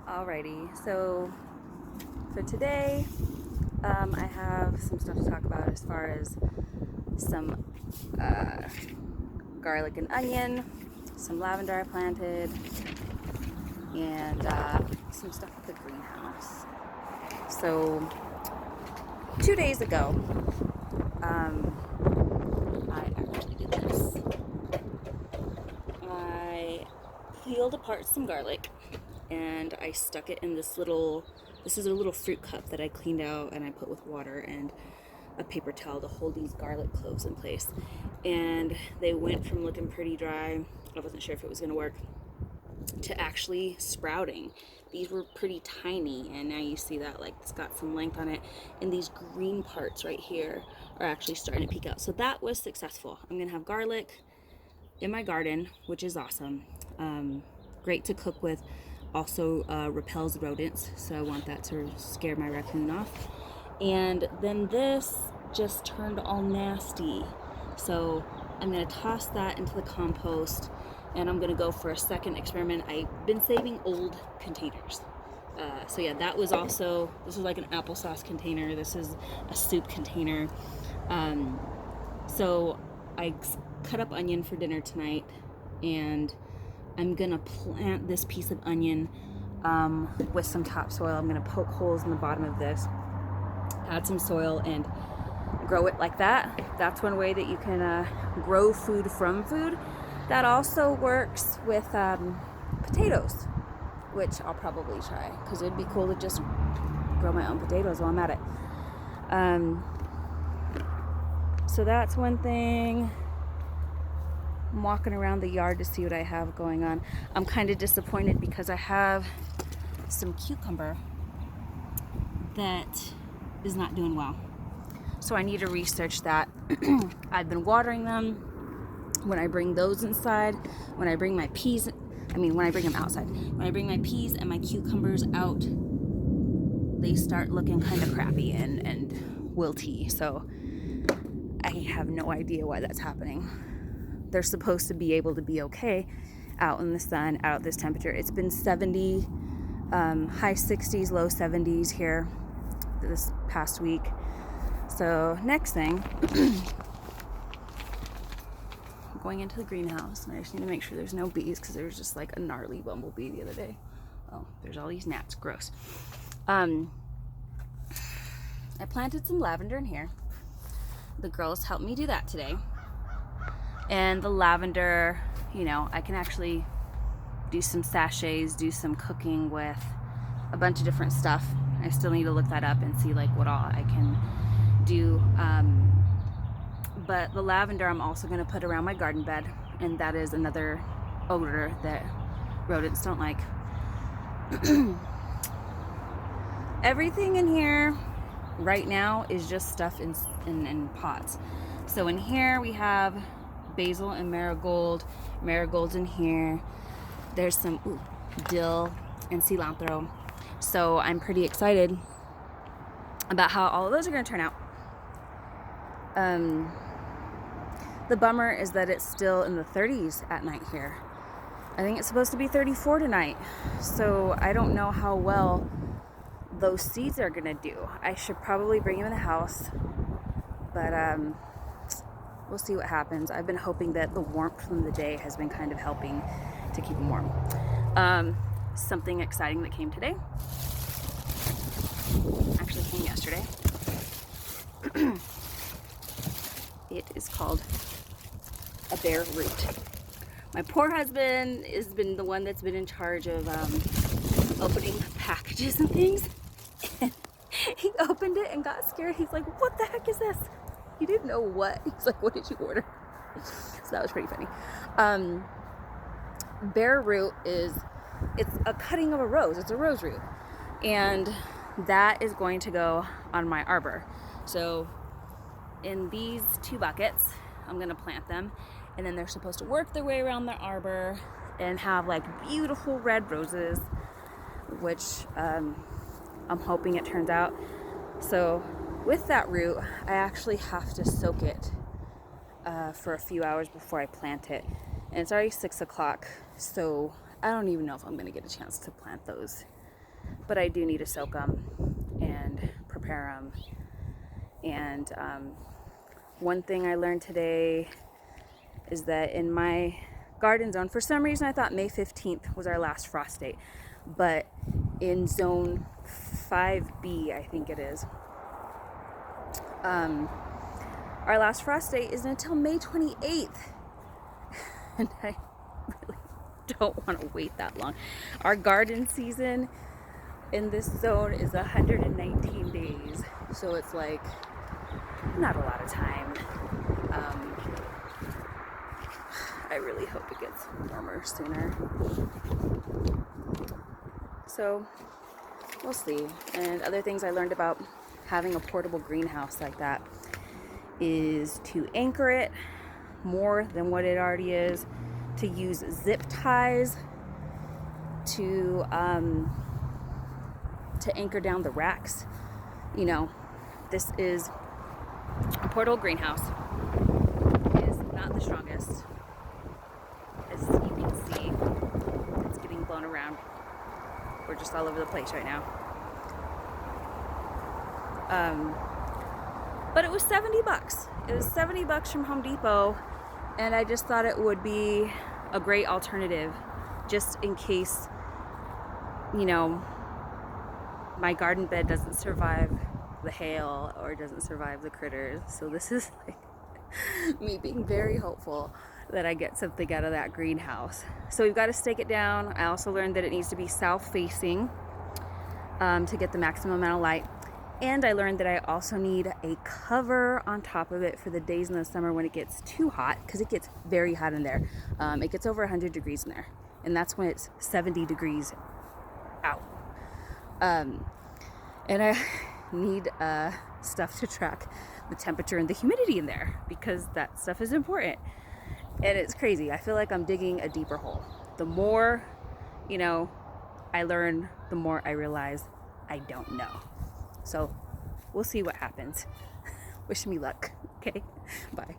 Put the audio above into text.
Alrighty, so for today, I have some stuff to talk about as far as some garlic and onion, some lavender I planted, and some stuff at the greenhouse. So 2 days ago, I actually did this. I peeled apart some garlic and I stuck it in this is a little fruit cup that I cleaned out and I put with water and a paper towel to hold these garlic cloves in place. And they went from looking pretty dry, I wasn't sure if it was going to work, to actually sprouting. These were pretty tiny, and now you see that like it's got some length on it, and these green parts right here are actually starting to peek out. So that was successful. I'm gonna have garlic in my garden, which is awesome. Great to cook with. Also repels rodents, so I want that to scare my raccoon off. And then this just turned all nasty, so I'm gonna toss that into the compost, and I'm gonna go for a second experiment. I've been saving old containers. So yeah, this was like an applesauce container. This is a soup container. So I cut up onion for dinner tonight, and I'm gonna plant this piece of onion with some topsoil. I'm gonna poke holes in the bottom of this, add some soil, and grow it like that. That's one way that you can grow food from food. That also works with potatoes, which I'll probably try because it'd be cool to just grow my own potatoes while I'm at it. So that's one thing. I'm walking around the yard to see what I have going on. I'm kind of disappointed because I have some cucumber that is not doing well. So I need to research that. I've been watering them. When I bring those inside, when I bring them outside, when I bring my peas and my cucumbers out, they start looking kind of crappy and wilty. So I have no idea why that's happening. They're supposed to be able to be okay out in the sun, out at this temperature. It's been 70, high 60s, low 70s here this past week. So next thing, I'm going into the greenhouse, and I just need to make sure there's no bees because there was just like a gnarly bumblebee the other day. Oh, there's all these gnats, gross. I planted some lavender in here. The girls helped me do that today. And the lavender, I can actually do some sachets, do some cooking with a bunch of different stuff. I still need to look that up and see like what all I can do. But the lavender I'm also going to put around my garden bed, and that is another odor that rodents don't like. Everything in here right now is just stuff in pots. So in here we have basil and marigolds in here. There's some dill and cilantro. So I'm pretty excited about how all of those are going to turn out. The bummer is that it's still in the 30s at night here. I think it's supposed to be 34 tonight. So I don't know how well those seeds are going to do. I should probably bring them in the house, but we'll see what happens. I've been hoping that the warmth from the day has been kind of helping to keep them warm. Something exciting that came today, actually came yesterday. It is called a bare root. My poor husband has been the one that's been in charge of opening packages and things. And he opened it and got scared. He's like, "What the heck is this?" He didn't know what. He's like, "What did you order?" So that was pretty funny. Bare root it's a cutting of a rose. It's a rose root. And that is going to go on my arbor. So in these 2 buckets, I'm going to plant them. And then they're supposed to work their way around the arbor and have like beautiful red roses, which I'm hoping it turns out. So with that root, I actually have to soak it for a few hours before I plant it. And it's already 6 o'clock, so I don't even know if I'm going to get a chance to plant those but I do need to soak them and prepare them. And one thing I learned today is that in my garden zone, for some reason I thought May 15th was our last frost date, but in zone 5B, I think it is, our last frost date isn't until May 28th. And I really don't want to wait that long. Our garden season in this zone is 119 days. So it's like not a lot of time. I really hope it gets warmer sooner. So we'll see. And other things I learned about having a portable greenhouse like that is to anchor it more than what it already is, to use zip ties to anchor down the racks. You know, this is a portable greenhouse. It is not the strongest. As you can see, it's getting blown around. We're just all over the place right now. But it was $70. It was $70 from Home Depot, and I just thought it would be a great alternative just in case, you know, my garden bed doesn't survive the hail or doesn't survive the critters. So this is like me being very hopeful that I get something out of that greenhouse. So we've got to stake it down. I also learned that it needs to be south facing to get the maximum amount of light. And I learned that I also need a cover on top of it for the days in the summer when it gets too hot, because it gets very hot in there. It gets over 100 degrees in there, and that's when it's 70 degrees out. And I need stuff to track the temperature and the humidity in there, because that stuff is important. And it's crazy. I feel like I'm digging a deeper hole. The more, you know, I learn, the more I realize I don't know. So we'll see what happens. Wish me luck. Okay, bye.